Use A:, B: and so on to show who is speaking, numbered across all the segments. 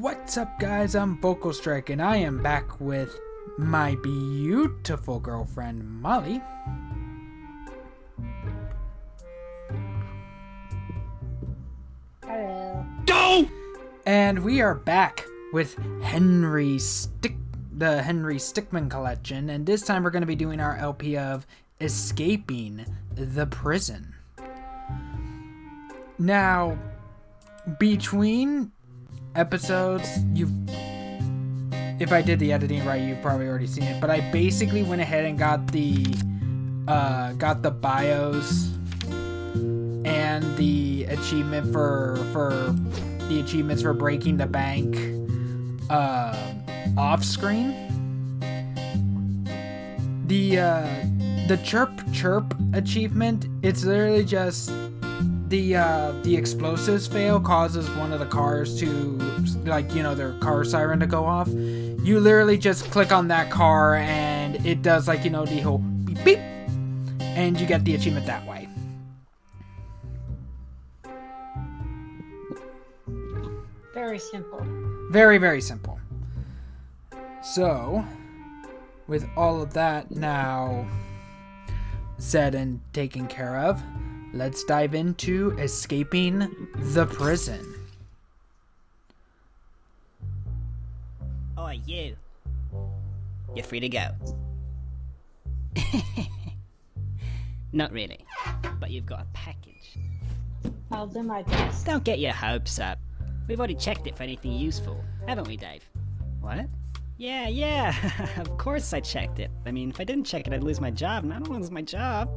A: What's up, guys? I'm Vocal Strike, and I am back with my beautiful girlfriend, Molly.
B: Hello.
A: No! And we are back with the Henry Stickmin collection, and this time we're going to be doing our LP of Escaping the Prison. Now, between episodes, if I did the editing right, you've probably already seen it, but I basically went ahead and got the bios and the achievement for the achievements for breaking the bank off screen. The chirp achievement, it's literally just the explosives fail causes one of the cars to, their car siren to go off. You literally just click on that car and it does the whole beep beep, and you get the achievement that way.
B: Very simple.
A: Very, very simple. So, with all of that now said and taken care of, let's dive into Escaping the Prison.
C: Oh, you. You're free to go. Not really, but you've got a package.
B: I'll do my best.
C: Don't get your hopes up. We've already checked it for anything useful, haven't we, Dave? What? Yeah, of course I checked it. I mean, if I didn't check it, I'd lose my job, and I don't lose my job.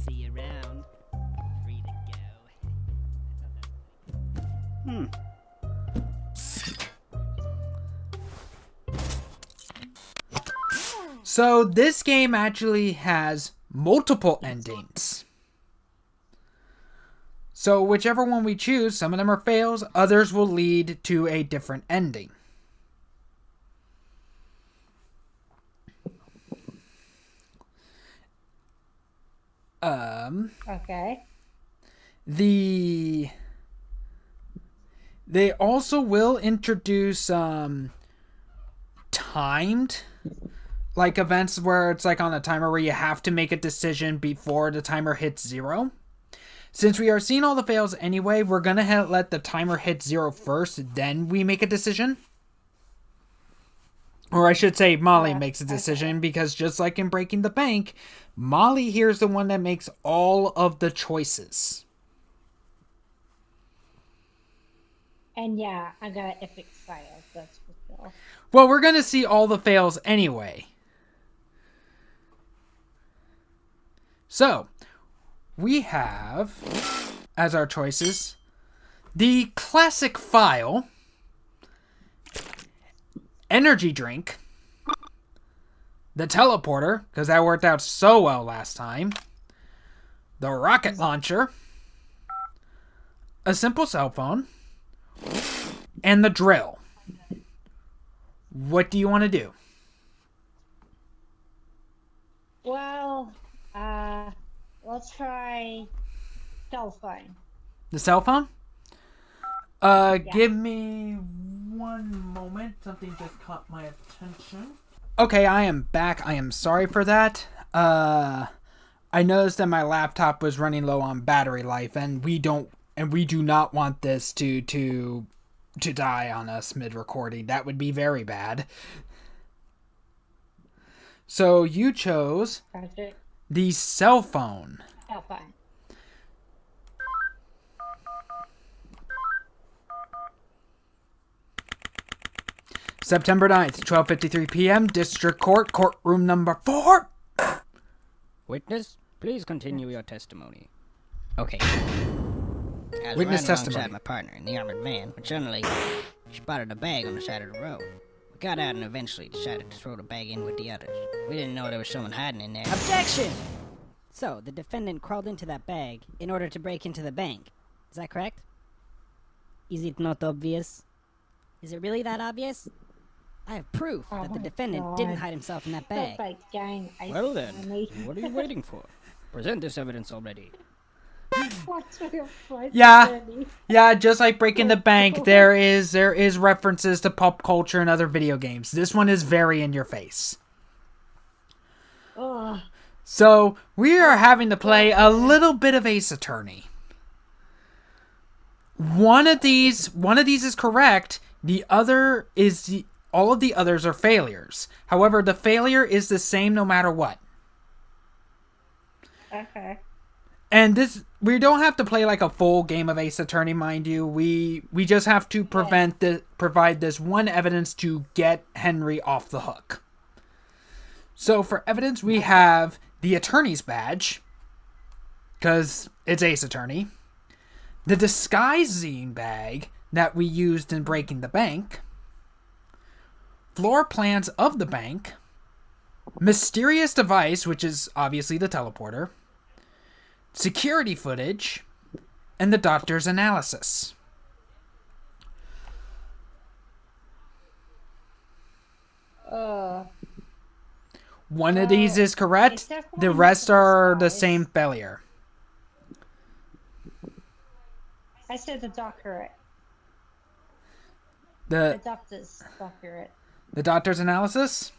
C: See you around. Free to go.
A: So this game actually has multiple endings. So whichever one we choose, some of them are fails, others will lead to a different ending.
B: Okay.
A: They also will introduce timed events where it's on a timer where you have to make a decision before the timer hits 0. Since we are seeing all the fails anyway, we're gonna let the timer hit 0 first, then we make a decision. Or I should say Molly makes a decision, because just like in Breaking the Bank, Molly here is the one that makes all of the choices.
B: And yeah, I got an epic fail, that's for sure.
A: Well, we're gonna see all the fails anyway. So, we have, as our choices, the classic file, energy drink, the teleporter, because that worked out so well last time, the rocket launcher, a simple cell phone, and the drill. What do you want to do?
B: Well, let's try cell phone.
A: The cell phone? Yeah. Give me one moment. Something just caught my attention. Okay, I am back. I am sorry for that. I noticed that my laptop was running low on battery life, and we do not want this to die on us mid-recording. That would be very bad. So you chose the cell phone.
B: Cell phone.
A: September 9th, 12:53 p.m., District Court, courtroom number 4.
C: Witness, please continue your testimony. Okay. I was
A: Witness
C: riding
A: testimony.
C: alongside my partner in the armored van, but suddenly she spotted a bag on the side of the road. We got out and eventually decided to throw the bag in with the others. We didn't know there was someone hiding in there. Objection! So, the defendant crawled into that bag in order to break into the bank. Is that correct? Is it not obvious? Is it really that obvious? I have proof that the defendant didn't hide himself in that bag.
B: Game.
C: Well then, what are you waiting for? Present this evidence already.
B: What's real fun?
A: Yeah. Yeah, just like Breaking the Bank, there is references to pop culture and other video games. This one is very in your face.
B: Oh,
A: So we are having to play a little bit of Ace Attorney. One of these is correct. The other is all of the others are failures. However, the failure is the same no matter what.
B: okay.
A: And this, we don't have to play like a full game of Ace Attorney, mind you. We just have to provide this one evidence to get Henry off the hook. So for evidence, we have the attorney's badge, because it's Ace Attorney. The disguising bag that we used in breaking the bank. Floor plans of the bank. Mysterious device, which is obviously the teleporter. Security footage, and the doctor's analysis. One of these is correct. The rest are the same failure.
B: I said the doctorate.
A: The
B: doctor's doctorate.
A: The doctor's analysis?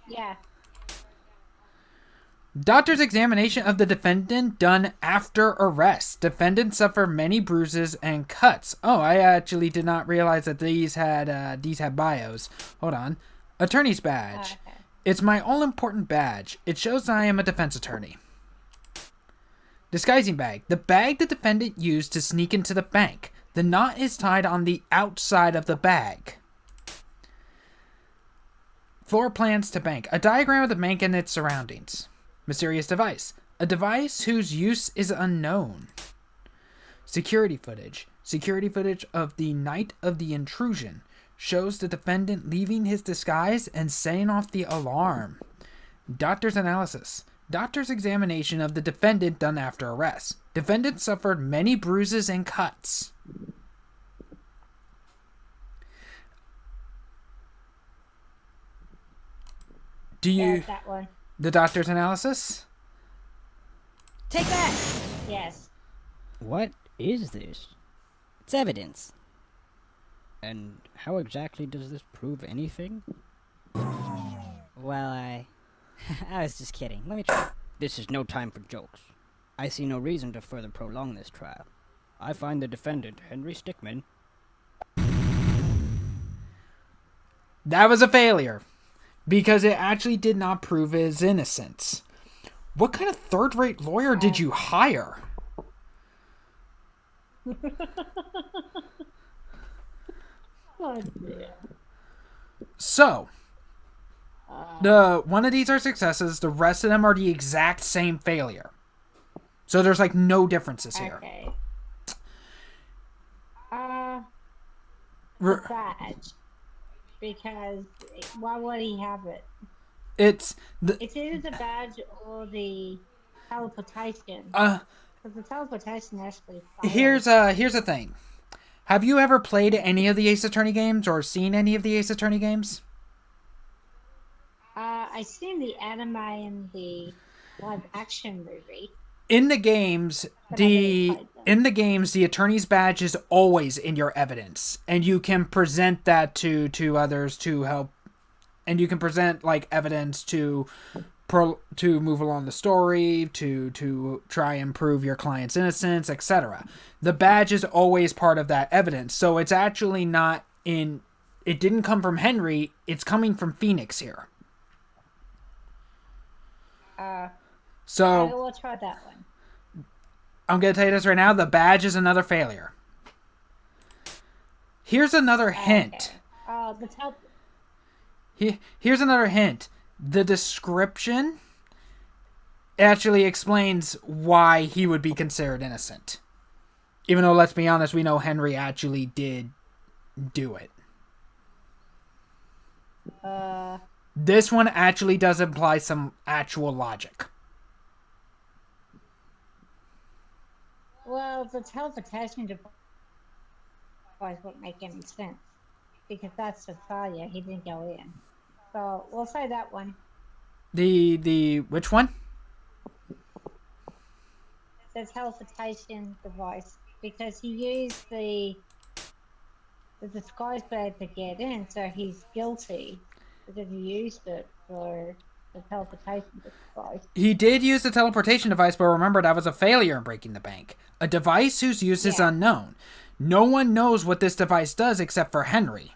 B: Yeah.
A: Doctor's examination of the defendant done after arrest. Defendant suffered many bruises and cuts. Oh, I actually did not realize that these had bios. Hold on. Attorney's badge.
B: Okay.
A: It's my all-important badge. It shows I am a defense attorney. Disguising bag. The bag the defendant used to sneak into the bank. The knot is tied on the outside of the bag. Floor plans to bank. A diagram of the bank and its surroundings. Mysterious device. A device whose use is unknown. Security footage. Security footage of the night of the intrusion. Shows the defendant leaving his disguise and setting off the alarm. Doctor's analysis. Doctor's examination of the defendant done after arrest. Defendant suffered many bruises and cuts. Do you...
B: Yeah, that one.
A: The doctor's analysis?
C: Take that!
B: Yes.
C: What is this? It's evidence. And how exactly does this prove anything? Well, I was just kidding. Let me try. This is no time for jokes. I see no reason to further prolong this trial. I find the defendant, Henry Stickmin...
A: That was a failure. Because it actually did not prove his innocence. What kind of third-rate lawyer did you hire?
B: Oh, dear.
A: So, one of these are successes. The rest of them are the exact same failure. So there's like no differences here.
B: Okay. The badge. Because why would he have it?
A: It's
B: either the badge or the teleportation. Because the teleportation actually
A: here's the thing. Have you ever played any of the Ace Attorney games or seen any of the Ace Attorney games?
B: I've seen the anime and the live action movie.
A: In the games, the attorney's badge is always in your evidence, and you can present that to others to help, and you can present like evidence to move along the story, to try and prove your client's innocence, etc. The badge is always part of that evidence, so it's actually not in. It didn't come from Henry; it's coming from Phoenix here. So
B: I will try that one.
A: I'm going to tell you this right now. The badge is another failure. Here's another hint. Here's another hint. The description actually explains why he would be considered innocent. Even though, let's be honest, we know Henry actually did do it. This one actually does imply some actual logic.
B: Well, the teleportation device wouldn't make any sense. Because that's the failure. He didn't go in. So, we'll say that one.
A: The which one?
B: the teleportation device because he used the disguise bag to get in, so he's guilty because he used it for the teleportation device.
A: He did use the teleportation device, but remember that was a failure in breaking the bank. A device whose use is unknown. No one knows what this device does except for Henry.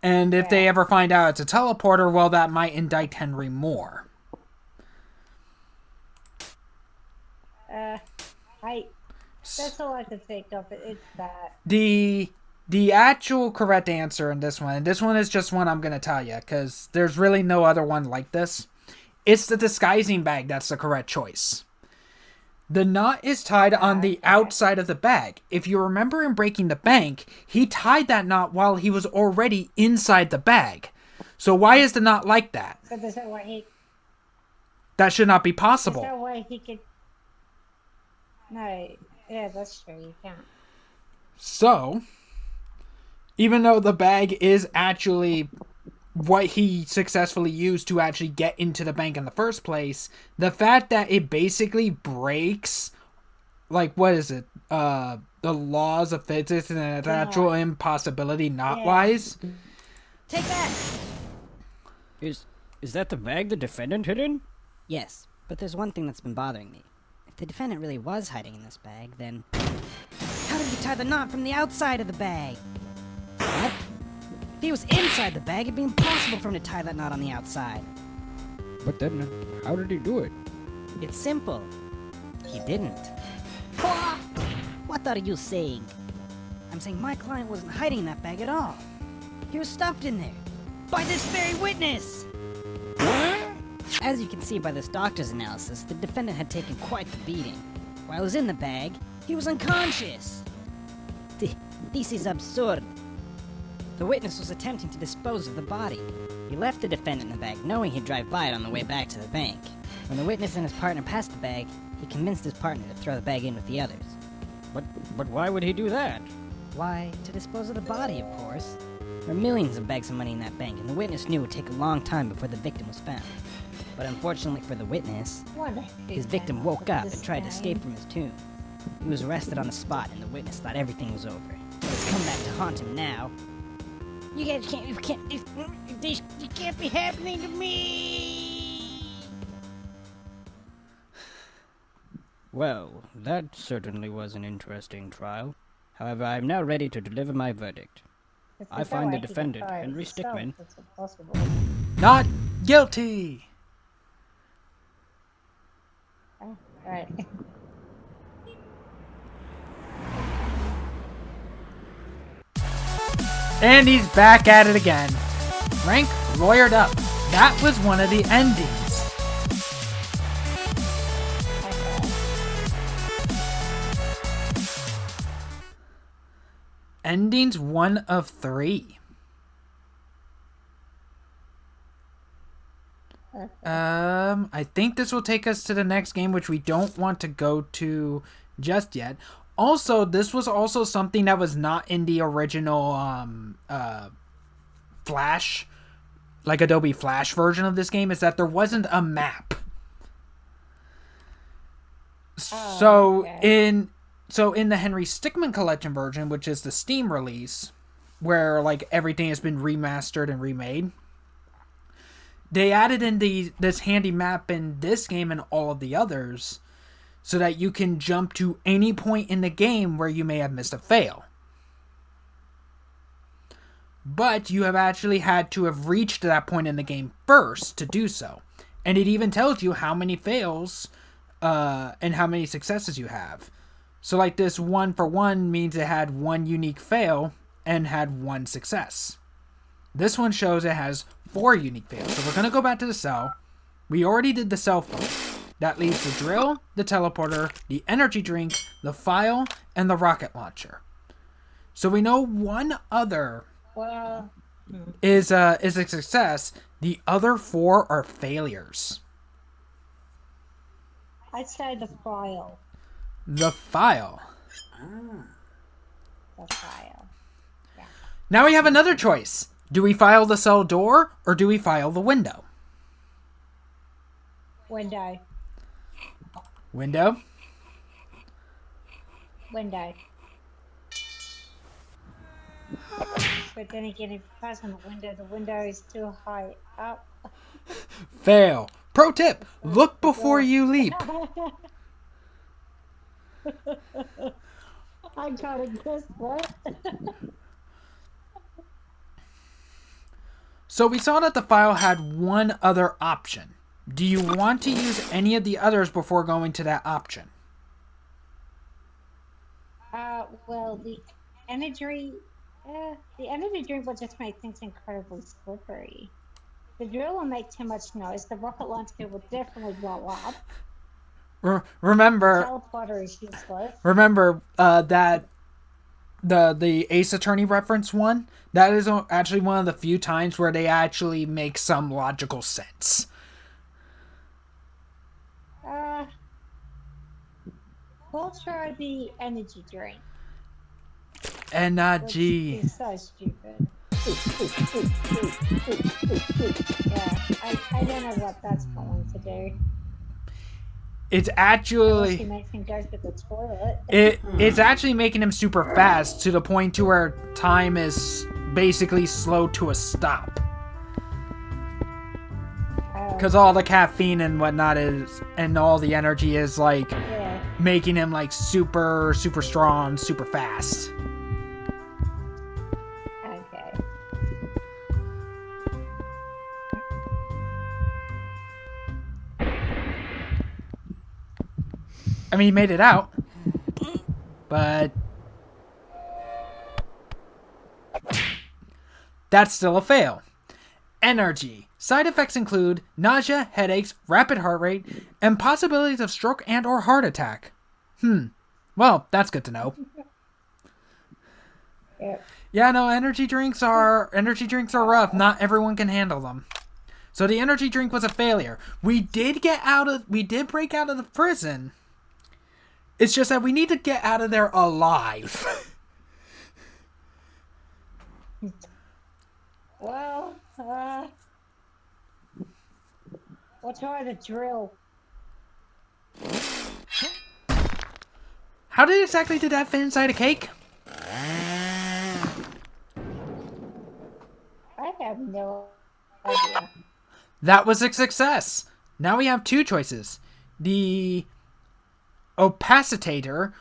A: And if they ever find out it's a teleporter, well, that might indict Henry more.
B: That's all I can think of. It's that.
A: The actual correct answer in this one, and this one is just one I'm going to tell you, because there's really no other one like this. It's the disguising bag that's the correct choice. The knot is tied on the outside of the bag. If you remember in breaking the bank, he tied that knot while he was already inside the bag. So why is the knot like that?
B: So there's no way
A: that should not be possible.
B: There's no way he could... No, yeah, that's true, you can't.
A: So, even though the bag is actually what he successfully used to actually get into the bank in the first place, the fact that it basically breaks, like, what is it? The laws of physics and a natural impossibility knot-wise.
C: Take that!
D: Is that the bag the defendant hid in?
C: Yes, but there's one thing that's been bothering me. If the defendant really was hiding in this bag, then how did he tie the knot from the outside of the bag? What? If he was inside the bag, it'd be impossible for him to tie that knot on the outside.
D: But then, how did he do it?
C: It's simple. He didn't. What are you saying? I'm saying my client wasn't hiding in that bag at all. He was stuffed in there. By this very witness! As you can see by this doctor's analysis, the defendant had taken quite the beating. While he was in the bag, he was unconscious. This is absurd. The witness was attempting to dispose of the body. He left the defendant in the bag, knowing he'd drive by it on the way back to the bank. When the witness and his partner passed the bag, he convinced his partner to throw the bag in with the others.
D: But why would he do that?
C: Why, to dispose of the body, of course. There were millions of bags of money in that bank, and the witness knew it would take a long time before the victim was found. But unfortunately for the witness, his victim woke up and tried to escape from his tomb. He was arrested on the spot, and the witness thought everything was over. But it's come back to haunt him now. You guys can't be happening to me!
D: Well, that certainly was an interesting trial. However, I am now ready to deliver my verdict. I find the defendant, Henry Stickmin,
A: not guilty!
B: Right.
A: And he's back at it again. Frank lawyered up. That was one of the endings. Endings 1 of 3. I think this will take us to the next game, which we don't want to go to just yet. Also, this was also something that was not in the original Flash, like Adobe Flash version of this game, is that there wasn't a map. So in the Henry Stickmin Collection version, which is the Steam release, where like everything has been remastered and remade, they added in this handy map in this game and all of the others, so that you can jump to any point in the game where you may have missed a fail. But you have actually had to have reached that point in the game first to do so. And it even tells you how many fails and how many successes you have. So like this 1 for 1 means it had 1 unique fail and had 1 success. This one shows it has 4 unique fails. So we're going to go back to the cell. We already did the cell phone. That leaves the drill, the teleporter, the energy drink, the file, and the rocket launcher. So we know one other is a success. The other 4 are failures.
B: I'd say the file.
A: The file.
B: The file. Yeah.
A: Now we have another choice. Do we file the cell door or do we file the window?
B: Window.
A: Window.
B: Window. But then again, if you pass on the window is too high up.
A: Fail. Pro tip: look
B: The
A: before
B: door.
A: you leap.
B: I gotta guess what?
A: So we saw that the file had one other option. Do you want to use any of the others before going to that option?
B: Well, the energy drink will just make things incredibly slippery. The drill will make too much noise. The rocket launcher will definitely blow up.
A: Remember,
B: Teleporter is useless.
A: that the Ace Attorney reference one, that is actually one of the few times where they actually make some logical sense.
B: We'll try the energy drink.
A: Energy.
B: Which is so stupid. Yeah, I don't know what that's going to do.
A: It's actually
B: He makes him go to the toilet.
A: it's actually making him super fast to the point to where time is basically slowed to a stop. Because all the caffeine and whatnot is, and all the energy is like making him like super strong, super fast.
B: Okay.
A: I mean, he made it out, but that's still a fail. Energy. Side effects include nausea, headaches, rapid heart rate, and possibilities of stroke and or heart attack. Well, that's good to know.
B: Yep.
A: Yeah, no, energy drinks are rough. Not everyone can handle them. So the energy drink was a failure. We did break out of the prison. It's just that we need to get out of there alive.
B: Well, we'll try the drill.
A: How exactly did that fit inside a cake?
B: I have no idea.
A: That was a success. Now we have two choices. The opacitator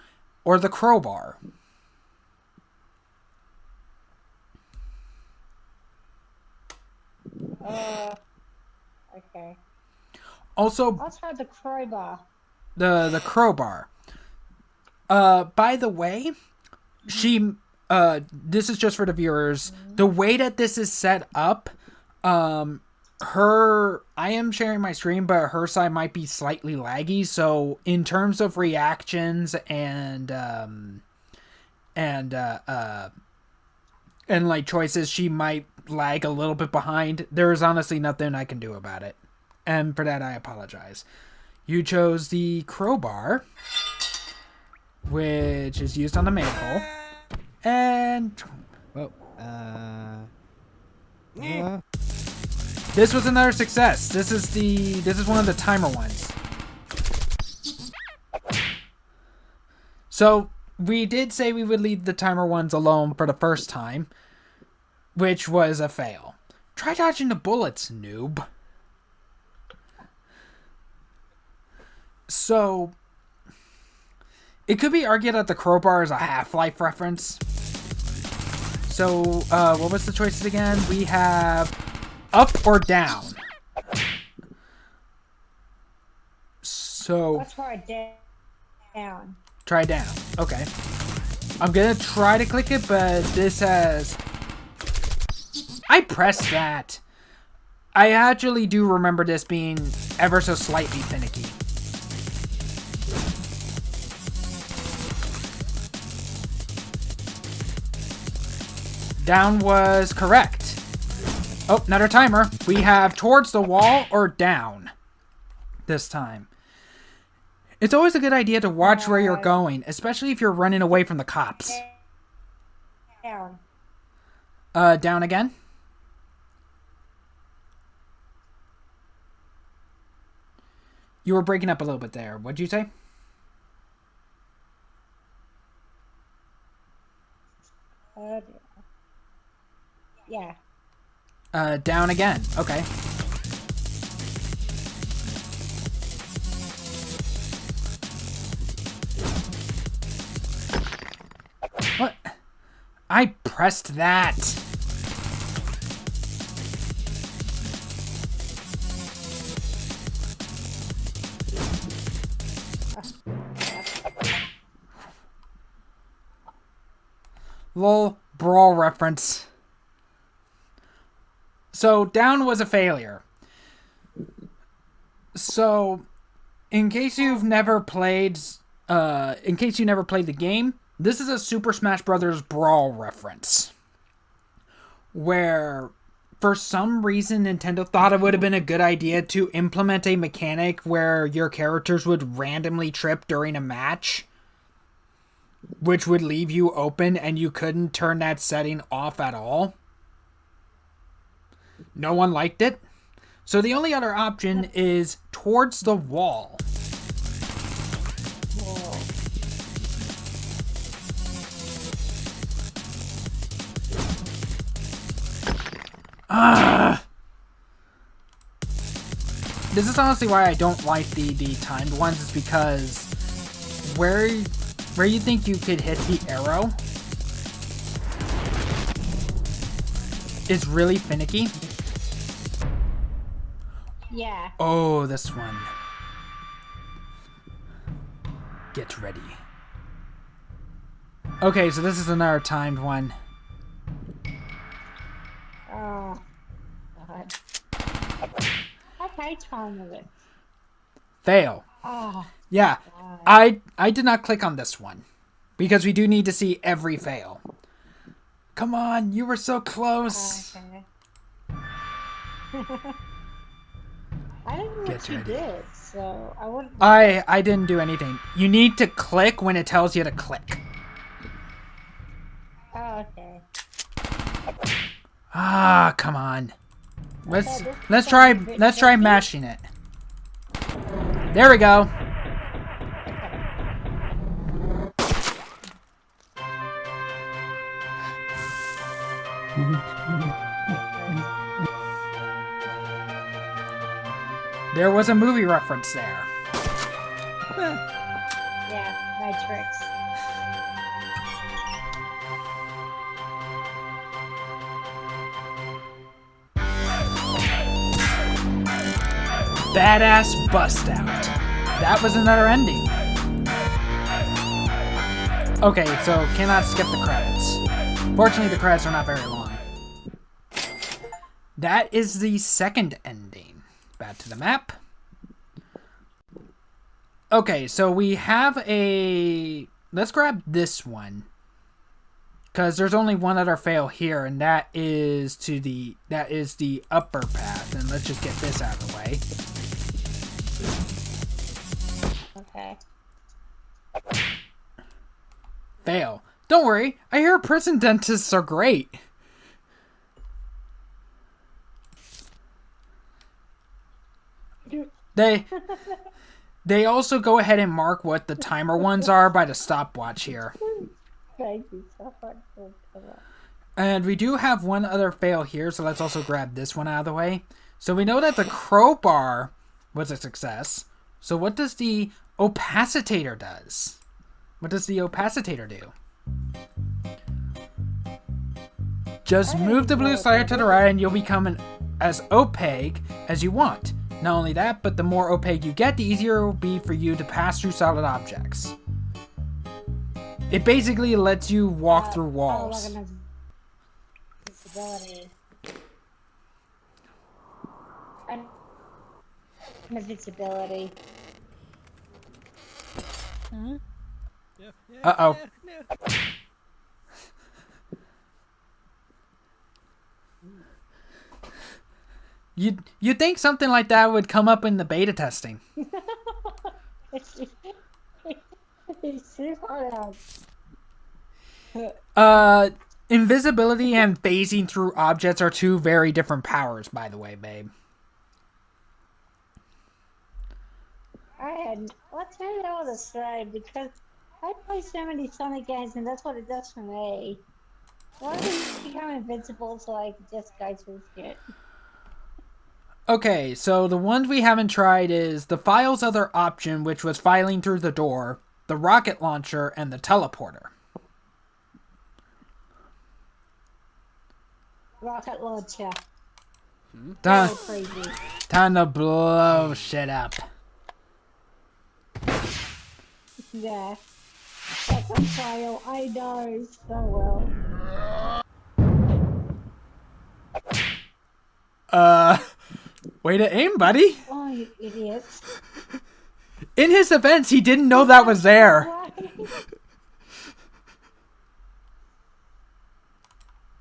A: or the crowbar.
B: Okay.
A: Also,
B: I'll try the crowbar.
A: the crowbar. By the way, this is just for the viewers. The way that this is set up, I am sharing my screen, but her side might be slightly laggy. So in terms of reactions and like choices, she might lag a little bit behind. There is honestly nothing I can do about it, and for that I apologize. You chose the crowbar, which is used on the manhole, and
C: Well,
A: this was another success. This is one of the timer ones. So we did say we would leave the timer ones alone for the first time, which was a fail. Try dodging the bullets, noob. So it could be argued that the crowbar is a Half-Life reference. So what was the choices again? We have up or down. So
B: Let's try down.
A: try down. Okay. I'm gonna try to click it, but this has... I pressed that. I actually do remember this being ever so slightly finicky. Down was correct. Oh, another timer. We have towards the wall or down this time. It's always a good idea to watch where you're going, especially if you're running away from the cops.
B: Down.
A: Down again. You were breaking up a little bit there. What'd you say?
B: Uh, yeah.
A: Down again. Okay. What? I pressed that. Lol, brawl reference. So down was a failure. So, in case you never played the game, this is a Super Smash Bros. Brawl reference. Where, for some reason, Nintendo thought it would have been a good idea to implement a mechanic where your characters would randomly trip during a match, which would leave you open and you couldn't turn that setting off at all. No one liked it. So the only other option is towards the wall. This is honestly why I don't like the timed ones, is because where you think you could hit the arrow is really finicky.
B: Yeah.
A: Oh, this one. Get ready. Okay, so this is another timed one.
B: Oh, God. Okay, time with it.
A: Fail.
B: Oh,
A: Yeah,
B: God.
A: I did not click on this one because we do need to see every fail. Come on, you were so close.
B: Okay. I don't know
A: Get
B: what you
A: ready.
B: did, so I wouldn't.
A: I didn't do anything. You need to click when it tells you to click.
B: Oh, okay.
A: Ah, come on.
B: Okay,
A: Let's try mashing it. There we go. There was a movie reference there.
B: Yeah, my tricks.
A: Badass bust out. That was another ending. Okay, so cannot skip the credits. Fortunately, the credits are not very long. That is the second ending. Back to the map. Okay, so we have a... Let's grab this one. Because there's only one other fail here, and that is the upper path. And let's just get this out of the way.
B: Okay.
A: Fail. Don't worry, I hear prison dentists are great. They also go ahead and mark what the timer ones are by the stopwatch here.
B: Thank you so much.
A: And we do have one other fail here, so let's also grab this one out of the way. So we know that the crowbar was a success. So what does the opacitator does? What does the opacitator do? Just move the blue slider to the right and you'll become as opaque as you want. Not only that, but the more opaque you get, the easier it will be for you to pass through solid objects. It basically lets you walk through walls.
B: Visibility. And visibility.
A: Uh-oh. You'd think something like that would come up in the beta testing. Invisibility and phasing through objects are two very different powers, by the way, babe.
B: Let's turn it over this side because I play so many Sonic games and that's what it does for me. Why did he become invincible so I could just go through shit?
A: Okay, so the ones we haven't tried is the file's other option, which was filing through the door, the rocket launcher, and the teleporter.
B: Rocket launcher.
A: Time,
B: Crazy.
A: time to blow shit up.
B: Yeah. Second file, I know so well.
A: Way to aim, buddy.
B: Oh, you idiots.
A: In his defense, he didn't know that was there.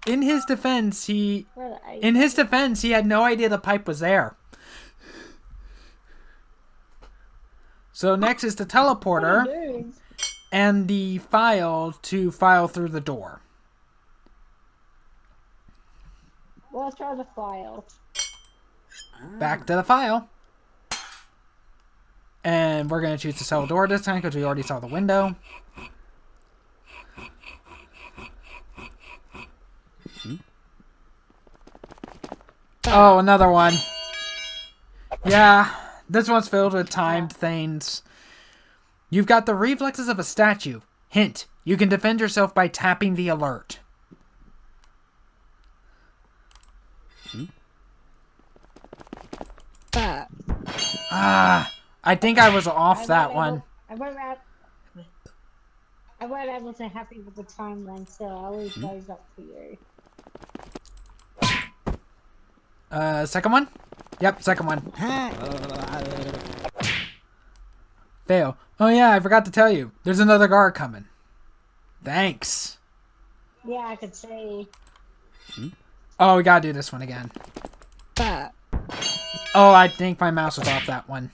A: In his defense, he had no idea the pipe was there. So next is the teleporter and the file to file through the door.
B: Let's try the file.
A: Back to the file. And we're going to choose the cell door this time because we already saw the window. Oh, another one. Yeah, this one's filled with timed things. You've got the reflexes of a statue. Hint, you can defend yourself by tapping the alert. I think I was off that one.
B: I wasn't able to happy with the timeline, so I'll leave those up for you.
A: Second one? Yep, second one. Fail. Oh yeah, I forgot to tell you. There's another guard coming. Thanks.
B: Yeah, I could see.
A: Oh, we gotta do this one again. Oh, I think my mouse was off that one.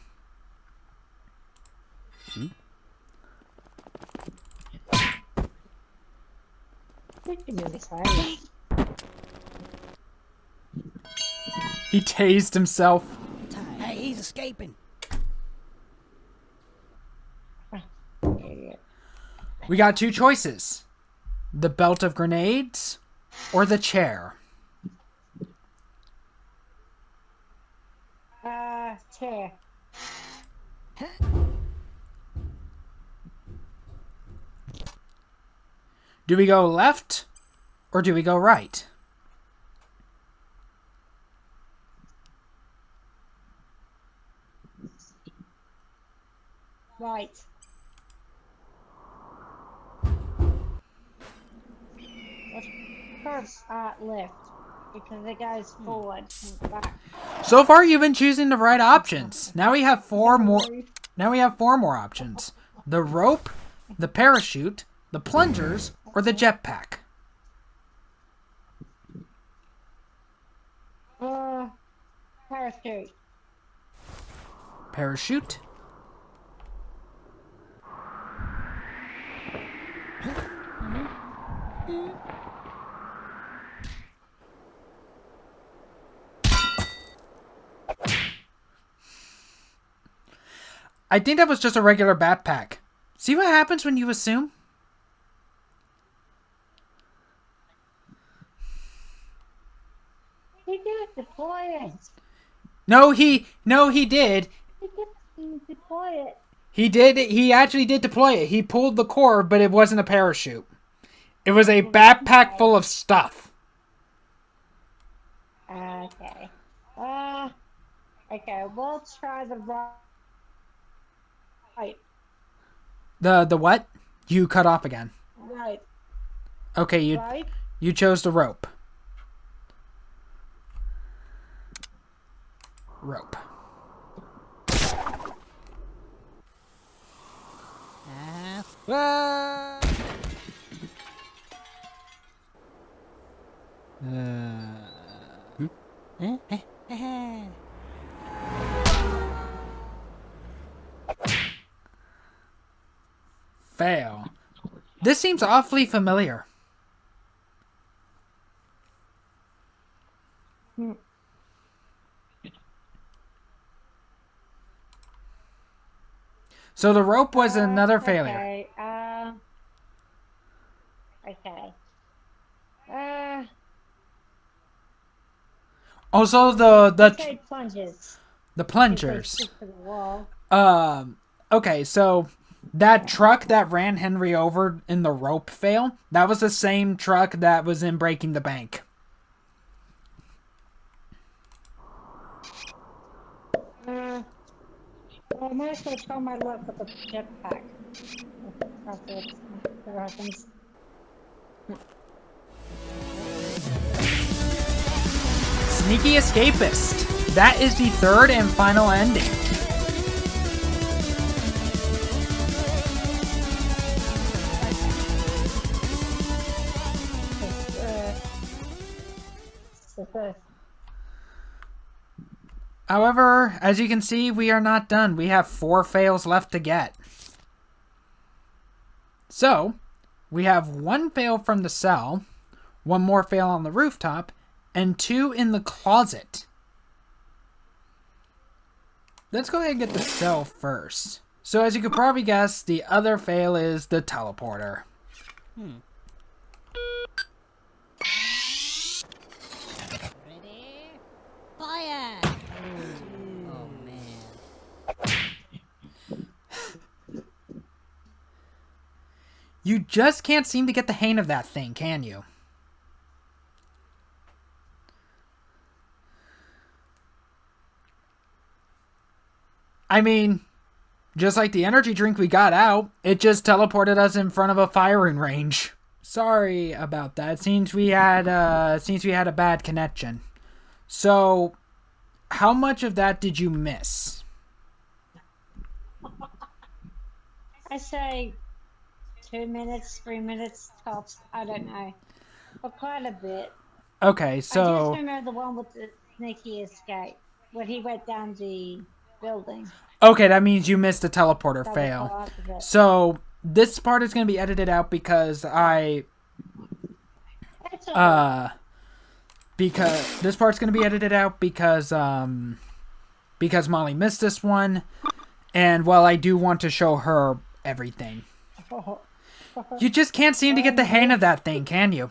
A: He tased himself.
C: Hey, he's escaping.
A: We got two choices. The belt of grenades or the chair.
B: Chair.
A: Do we go left or do we go right?
B: Right. Let's first left because it goes forward and back.
A: So far, you've been choosing the right options. Now we have four more. Now we have four more options: the rope, the parachute, the plungers, or the jetpack.
B: Parachute.
A: Parachute. I think that was just a regular backpack. See what happens when you assume?
B: He didn't deploy it.
A: No, he did.
B: He didn't deploy it.
A: He did. He actually did deploy it. He pulled the cord, but it wasn't a parachute. It was a backpack full of stuff.
B: Okay. Okay, we'll try the right.
A: The what? You cut off again.
B: Right.
A: Okay, you chose the rope. Rope. Fail. This seems awfully familiar. So the rope was another failure.
B: Okay. Okay. Uh,
A: Also,
B: I'd say plunges.
A: the
B: Because they
A: plungers.
B: stick to the wall.
A: Okay, so that truck that ran Henry over in the rope fail, that was the same truck that was in Breaking the Bank.
B: Well, I might as well try my luck with the jetpack. What happens?
A: Sneaky Escapist. That is the third and final ending.
B: It's the first.
A: However, as you can see, we are not done. We have 4 fails left to get. So, we have 1 fail from the cell, 1 more fail on the rooftop, and 2 in the closet. Let's go ahead and get the cell first. So as you could probably guess, the other fail is the teleporter.
C: Ready? Fire! Oh, man.
A: You just can't seem to get the hang of that thing, can you? I mean, just like the energy drink we got out, it just teleported us in front of a firing range. Sorry about that. Seems we had a bad connection. So, how much of that did you miss?
B: I say 2 minutes, 3 minutes tops. I don't know, but quite a bit.
A: Okay,
B: I just
A: so
B: remember the one with the sneaky escape, where he went down the building.
A: okay, that means you missed a teleporter
B: That was
A: fail.
B: part of it.
A: So this part is going to be edited out because
B: That's all.
A: because this part's going to be edited out because Molly missed this one, and while I do want to show her everything, you just can't seem to get the hang of that thing, can you?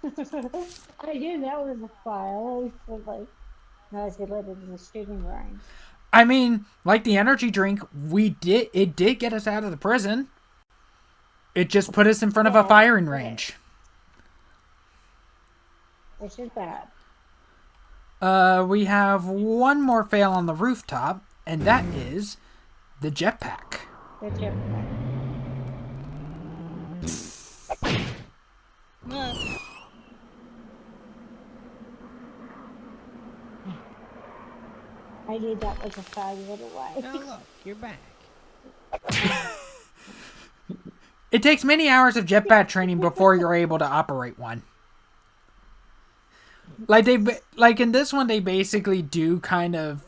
B: I knew that was a file. Like, no, as he led it in the shooting range.
A: I mean, like the energy drink, it did get us out of the prison. It just put us in front of a
B: Yeah,
A: firing
B: yeah.
A: range.
B: Which is bad.
A: We have 1 more fail on the rooftop, and that is the jetpack.
B: The jetpack. I knew that was a failure away.
C: Oh, look, you're back.
A: It takes many hours of jetpack training before you're able to operate one. Like in this one, they basically do kind of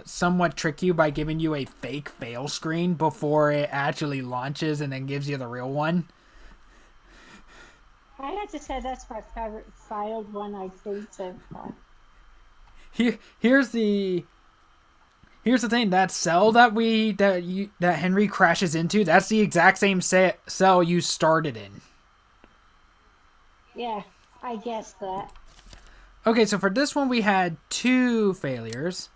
A: somewhat trick you by giving you a fake fail screen before it actually launches and then gives you the real one.
B: I have to say that's my favorite failed one I've seen so far.
A: Here's the thing. That cell that Henry crashes into, that's the exact same cell you started in.
B: Yeah, I guessed that.
A: Okay, so for this one we had 2 failures.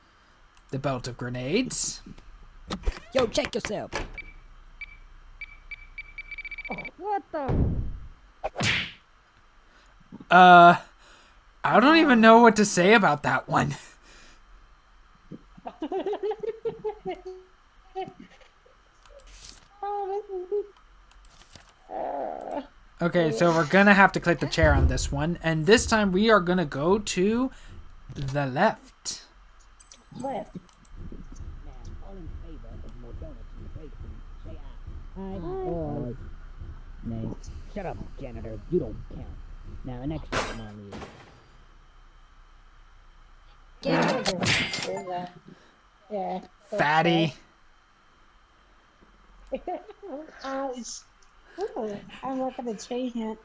A: The belt of grenades.
C: Yo, check yourself.
B: What the?
A: I don't even know what to say about that one. Okay, so we're gonna have to click the chair on this one, and this time we are gonna go to the left.
B: Left.
C: All in favor of more donuts in the break room. Say aye. Nay. Shut up, janitor. You don't count. Now, an extra Molly.
B: Yeah.
A: Fatty.
B: I'm not gonna change it.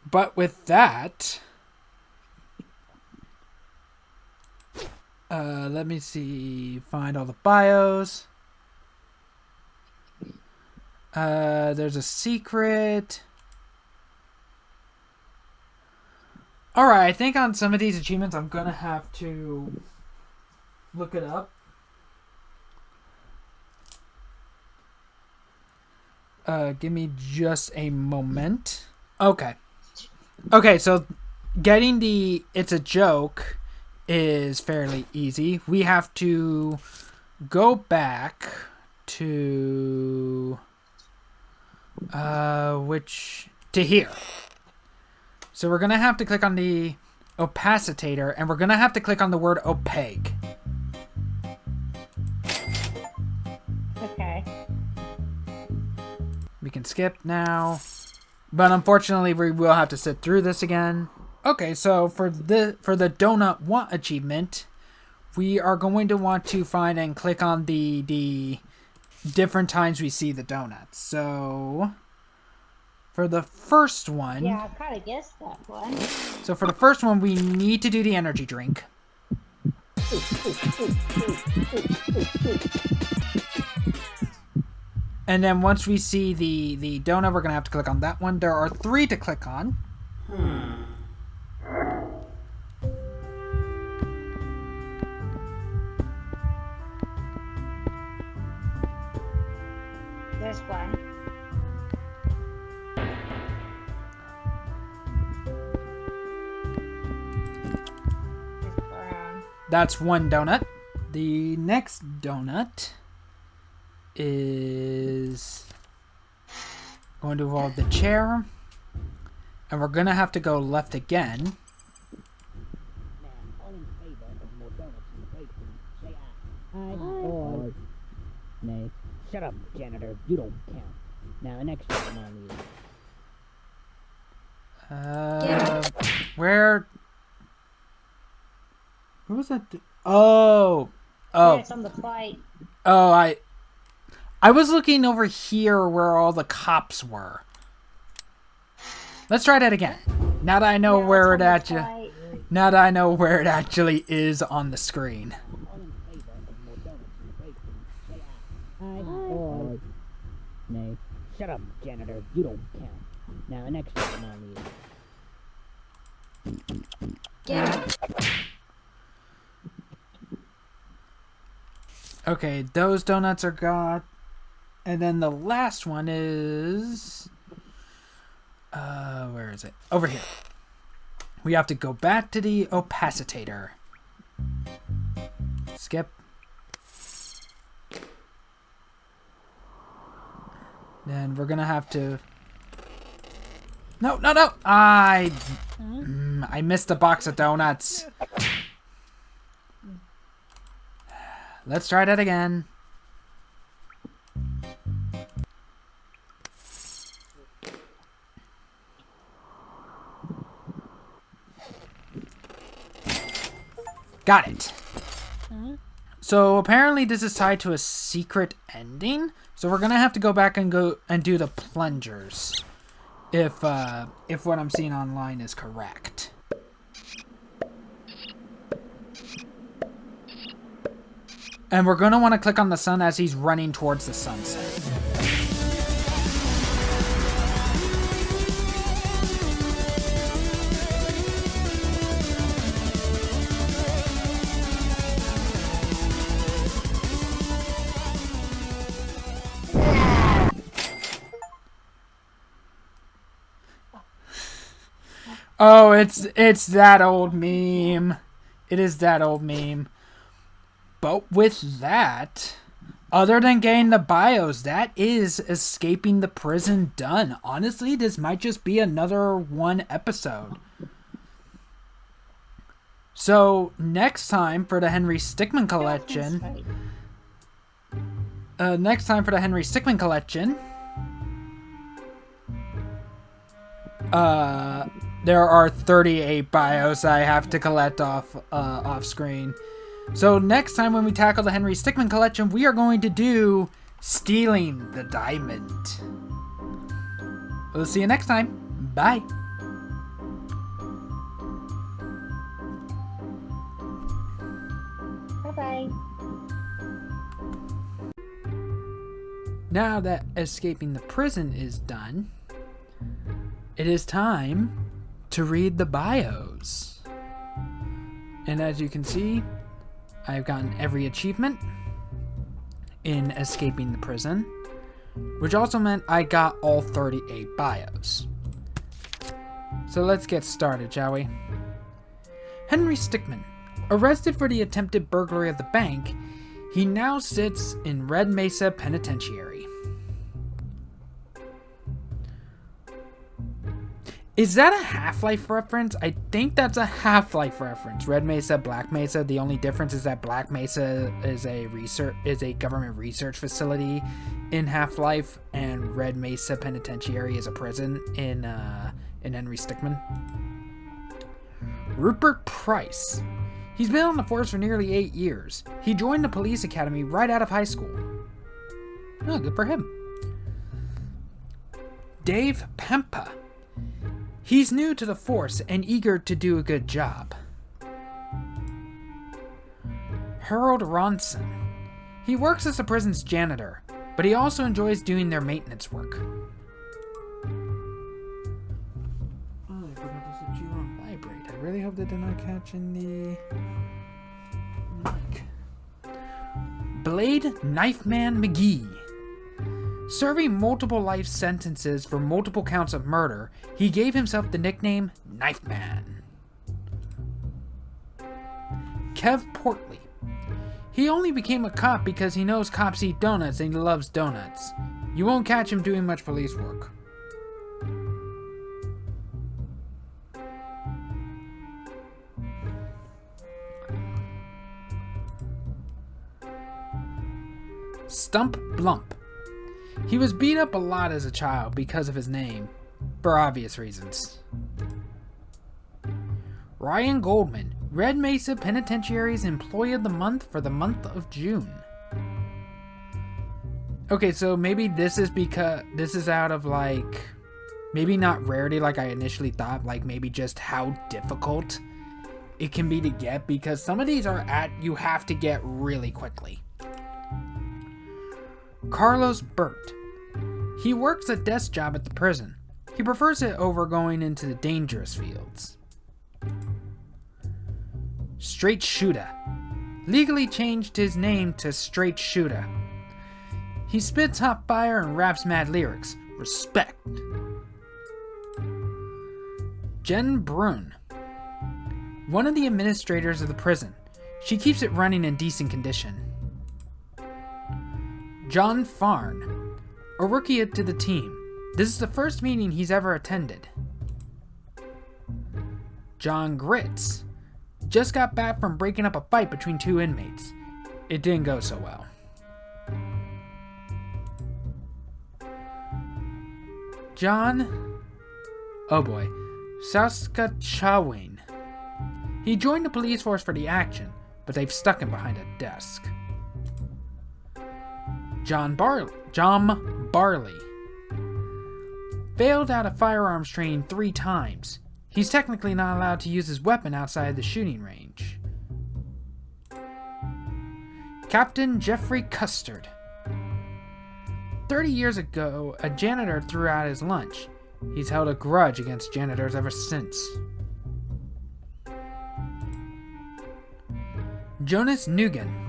A: But with that, let me see, find all the bios. There's a secret. Alright, I think on some of these achievements I'm gonna have to look it up. Give me just a moment. Okay. Okay, so getting the "it's a joke" is fairly easy. We have to go back to to here. So we're gonna have to click on the opacitator, and we're gonna have to click on the word opaque.
B: Okay.
A: We can skip now, but unfortunately we will have to sit through this again. Okay, so for the donut want achievement, we are going to want to find and click on the different times we see the donuts. So for the first one,
B: Yeah, I kind of guessed that one.
A: So for the first one, we need to do the energy drink. And then once we see the donut, we're going to have to click on that one. There are 3 to click on.
B: This one. This brown.
A: That's one donut. The next donut is going to involve the chair. And we're going to have to go left again.
C: Nay. Shut up, janitor. You don't count. Now, an extra one on you.
A: Where? Who was that? Oh.
B: Yeah, it's on the plate.
A: Oh, I was looking over here where all the cops were. Let's try that again. Now that I know where it actually, now that I know where it actually is on the screen.
C: Nay. Shut up, janitor. You don't count. Now, an extra one on you.
A: Okay, those donuts are got. And then the last one is... where is it? Over here. We have to go back to the opacitator. Skip. Then we're gonna have to... No! I missed a box of donuts. Let's try that again. Got it. So apparently this is tied to a secret ending. So we're gonna have to go back and go and do the plungers, if what I'm seeing online is correct. And we're gonna want to click on the sun as he's running towards the sunset. Oh, it's that old meme. It is that old meme. But with that, other than getting the bios, that is escaping the prison done. Honestly, this might just be another one episode. So next time for the Henry Stickmin collection, there are 38 bios I have to collect off screen. So next time when we tackle the Henry Stickmin collection, we are going to do Stealing the Diamond. We'll see you next time. Bye.
B: Bye-bye.
A: Now that escaping the prison is done, it is time to read the bios. And as you can see, I've gotten every achievement in escaping the prison, which also meant I got all 38 bios. So let's get started, shall we? Henry Stickmin, arrested for the attempted burglary of the bank, he now sits in Red Mesa Penitentiary. Is that a Half-Life reference? I think that's a Half-Life reference. Red Mesa, Black Mesa. The only difference is that Black Mesa is a government research facility in Half-Life, and Red Mesa Penitentiary is a prison in Henry Stickmin. Rupert Price. He's been on the force for nearly 8 years. He joined the police academy right out of high school. Oh, good for him. Dave Pempa. He's new to the force and eager to do a good job. Harold Ronson. He works as the prison's janitor, but he also enjoys doing their maintenance work. Oh, I forgot to set you on vibrate. I really hope that did not catch in the mic. Blade Knife Man McGee. Serving multiple life sentences for multiple counts of murder, he gave himself the nickname Knife Man. Kev Portley. He only became a cop because he knows cops eat donuts and he loves donuts. You won't catch him doing much police work. Stump Blump. He was beat up a lot as a child because of his name, for obvious reasons. Ryan Goldman, Red Mesa Penitentiary's Employee of the Month for the month of June. Okay, so maybe this is because this is out of like, maybe not rarity like I initially thought, like maybe just how difficult it can be to get, because some of these are you have to get really quickly. Carlos Burt. He works a desk job at the prison. He prefers it over going into the dangerous fields. Straight Shooter. Legally changed his name to Straight Shooter. He spits hot fire and raps mad lyrics. Respect. Jen Brun. One of the administrators of the prison. She keeps it running in decent condition. John Farn, a rookie to the team. This is the first meeting he's ever attended. John Gritz, just got back from breaking up a fight between two inmates. It didn't go so well. John, oh boy, Saskatchewan. He joined the police force for the action, but they've stuck him behind a desk. John Barley. Failed out of firearms training 3 times. He's technically not allowed to use his weapon outside the shooting range. Captain Jeffrey Custard. 30 years ago, a janitor threw out his lunch. He's held a grudge against janitors ever since. Jonas Nugan.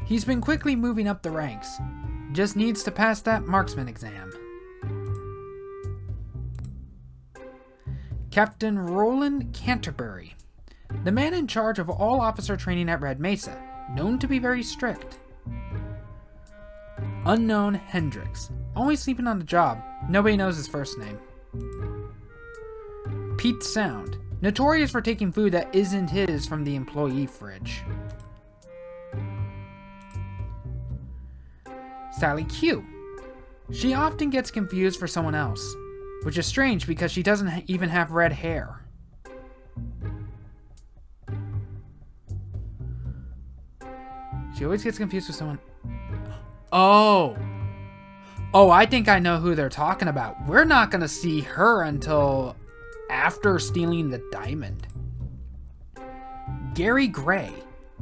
A: He's been quickly moving up the ranks. Just needs to pass that marksman exam. Captain Roland Canterbury. The man in charge of all officer training at Red Mesa. Known to be very strict. Unknown Hendricks. Always sleeping on the job. Nobody knows his first name. Pete Sound. Notorious for taking food that isn't his from the employee fridge. Sally Q. She often gets confused for someone else, which is strange because she doesn't even have red hair. She always gets confused with someone. Oh, I think I know who they're talking about. We're not going to see her until after stealing the diamond. Gary Gray.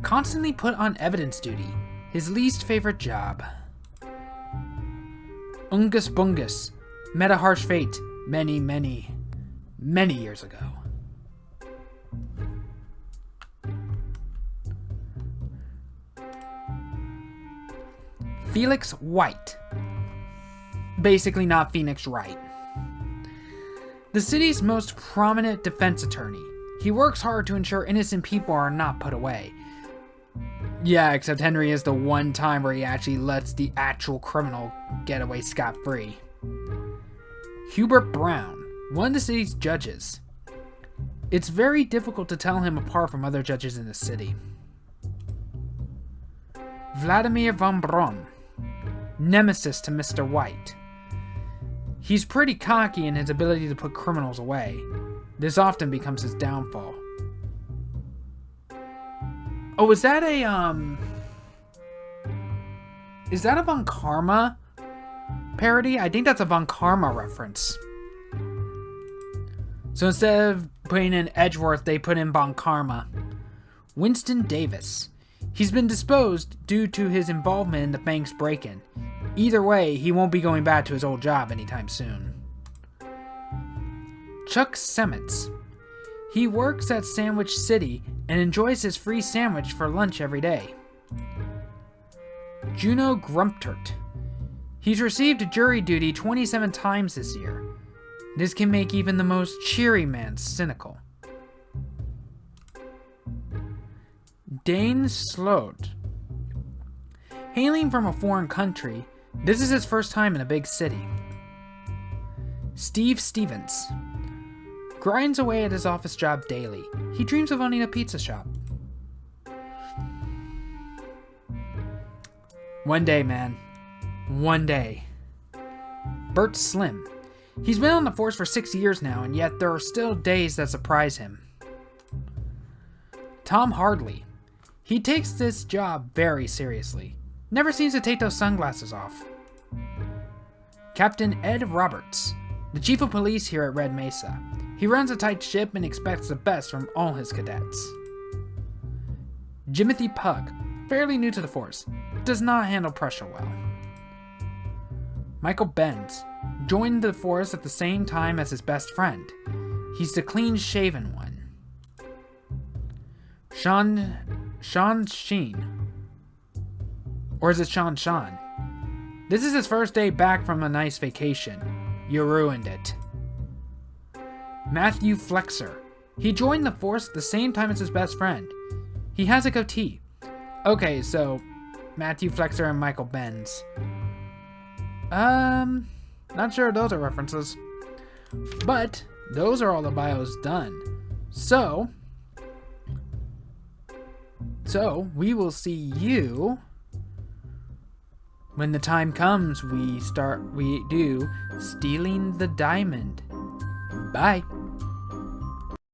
A: Constantly put on evidence duty. His least favorite job. Ungus Bungus met a harsh fate many, many, many years ago. Felix White. Basically not Phoenix Wright. The city's most prominent defense attorney. He works hard to ensure innocent people are not put away. Yeah, except Henry is the one time where he actually lets the actual criminal get away scot-free. Hubert Brown, one of the city's judges. It's very difficult to tell him apart from other judges in the city. Vladimir von Braun, nemesis to Mr. White. He's pretty cocky in his ability to put criminals away. This often becomes his downfall. Oh, is that a Von Karma parody? I think that's a Von Karma reference. So instead of putting in Edgeworth, they put in Von Karma. Winston Davis. He's been disposed due to his involvement in the bank's break-in. Either way, he won't be going back to his old job anytime soon. Chuck Semmets. He works at Sandwich City and enjoys his free sandwich for lunch every day. Juno Grumptert. He's received jury duty 27 times this year. This can make even the most cheery man cynical. Dane Slode. Hailing from a foreign country, this is his first time in a big city. Steve Stevens. Grinds away at his office job daily. He dreams of owning a pizza shop. One day, man. One day. Bert Slim. He's been on the force for 6 years now, and yet there are still days that surprise him. Tom Hardley. He takes this job very seriously. Never seems to take those sunglasses off. Captain Ed Roberts, the chief of police here at Red Mesa. He runs a tight ship and expects the best from all his cadets. Jimothy Pug, fairly new to the force, does not handle pressure well. Michael Benz joined the force at the same time as his best friend. He's the clean-shaven one. Sean Sheen. Or is it Sean? This is his first day back from a nice vacation. You ruined it. Matthew Flexer. He joined the force at the same time as his best friend. He has a goatee. Okay, so Matthew Flexer and Michael Benz. Not sure those are references. But those are all the bios done. So we will see you when the time comes we do Stealing the Diamond. Bye.